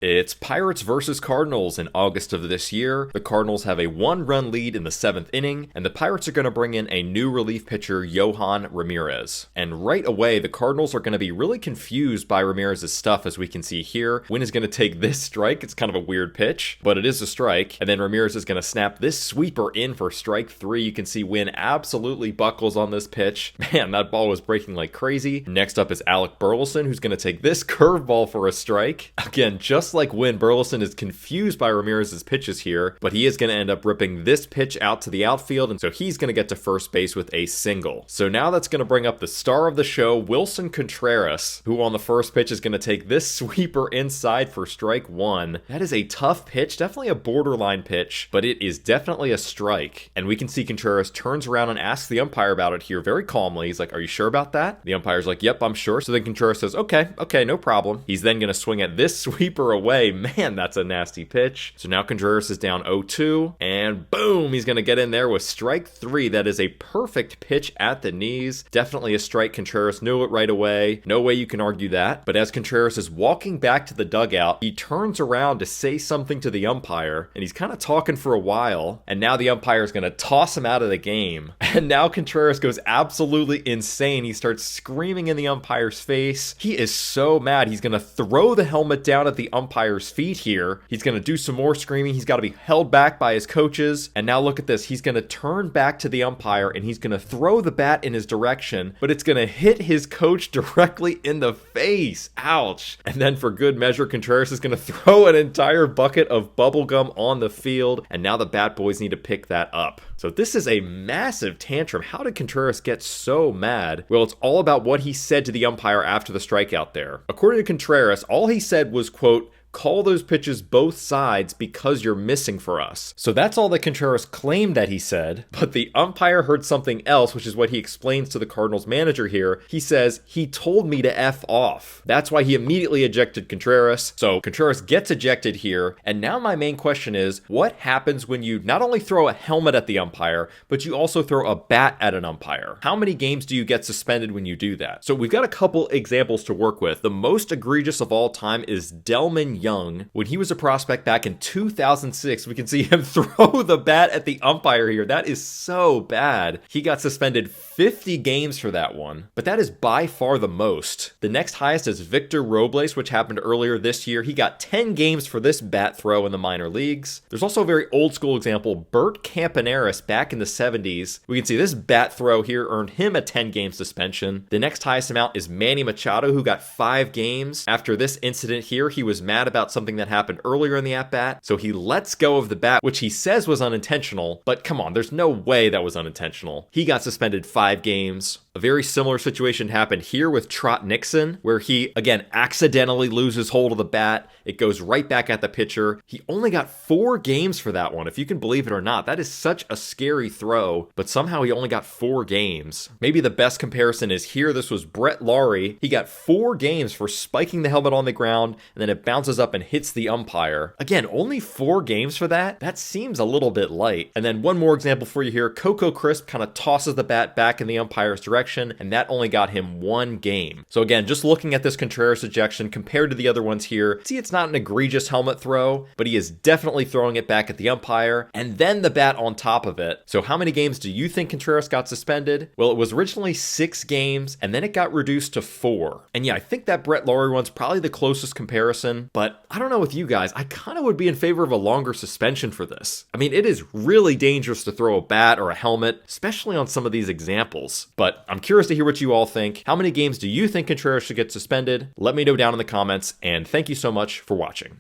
It's Pirates versus Cardinals in August of this year. The Cardinals have a 1-run lead in the 7th inning, and the Pirates are going to bring in a new relief pitcher, Yohan Ramirez. And right away, the Cardinals are going to be really confused by Ramirez's stuff, as we can see here. Wynn is going to take this strike. It's kind of a weird pitch, but it is a strike. And then Ramirez is going to snap this sweeper in for strike 3. You can see Wynn absolutely buckles on this pitch. Man, that ball was breaking like crazy. Next up is Alec Burleson, who's going to take this curveball for a strike. Again, just like Wynn, Burleson is confused by Ramirez's pitches here, but he is going to end up ripping this pitch out to the outfield, and so he's going to get to first base with a single. So now that's going to bring up the star of the show, Willson Contreras, who on the first pitch is going to take this sweeper inside for strike 1. That is a tough pitch, definitely a borderline pitch, but it is definitely a strike. And we can see Contreras turns around and asks the umpire about it here very calmly. He's like, "Are you sure about that?" The umpire's like, "Yep, I'm sure." So then Contreras says, okay, no problem. He's then going to swing at this sweeper away. Man, that's a nasty pitch. So now Contreras is down 0-2, and boom, he's going to get in there with strike 3. That is a perfect pitch at the knees. Definitely a strike. Contreras knew it right away. No way you can argue that. But as Contreras is walking back to the dugout, he turns around to say something to the umpire, and he's kind of talking for a while, and now the umpire is going to toss him out of the game. And now Contreras goes absolutely insane. He starts screaming in the umpire's face. He is so mad. He's going to throw the helmet down at the umpire's feet here. He's going to do some more screaming. He's got to be held back by his coaches. And now look at this. He's going to turn back to the umpire, and he's going to throw the bat in his direction, but it's going to hit his coach directly in the face. Ouch. And then for good measure, Contreras is going to throw an entire bucket of bubblegum on the field, and now the Bat Boys need to pick that up. So this is a massive tantrum. How did Contreras get so mad? Well, it's all about what he said to the umpire after the strikeout there. According to Contreras, all he said was, quote, "Call those pitches both sides because you're missing for us." So that's all that Contreras claimed that he said, but the umpire heard something else, which is what he explains to the Cardinals manager here. He says, "He told me to F off." That's why he immediately ejected Contreras. So Contreras gets ejected here, and now my main question is, what happens when you not only throw a helmet at the umpire, but you also throw a bat at an umpire? How many games do you get suspended when you do that? So we've got a couple examples to work with. The most egregious of all time is Delman Young. When he was a prospect back in 2006, we can see him throw the bat at the umpire here. That is so bad. He got suspended 50 games for that one, but that is by far the most. The next highest is Victor Robles, which happened earlier this year. He got 10 games for this bat throw in the minor leagues. There's also a very old school example, Bert Campaneris back in the 70s. We can see this bat throw here earned him a 10-game suspension. The next highest amount is Manny Machado, who got 5 games. After this incident here, he was mad about something that happened earlier in the at-bat, so he lets go of the bat, which he says was unintentional, but come on, there's no way that was unintentional. He got suspended 5 games. A very similar situation happened here with Trot Nixon, where he, again, accidentally loses hold of the bat. It goes right back at the pitcher. He only got 4 games for that one, if you can believe it or not. That is such a scary throw, but somehow he only got 4 games. Maybe the best comparison is here. This was Brett Laurie. He got 4 games for spiking the helmet on the ground, and then it bounces up and hits the umpire. Again, only 4 games for that? That seems a little bit light. And then one more example for you here. Coco Crisp kind of tosses the bat back in the umpire's direction, and that only got him 1 game. So again, just looking at this Contreras ejection compared to the other ones here, see, it's not an egregious helmet throw, but he is definitely throwing it back at the umpire, and then the bat on top of it. So how many games do you think Contreras got suspended? Well, it was originally 6 games, and then it got reduced to 4. And yeah, I think that Brett Laurie one's probably the closest comparison, but I don't know with you guys, I kind of would be in favor of a longer suspension for this. I mean, it is really dangerous to throw a bat or a helmet, especially on some of these examples, but I'm curious to hear what you all think. How many games do you think Contreras should get suspended? Let me know down in the comments, and thank you so much for watching.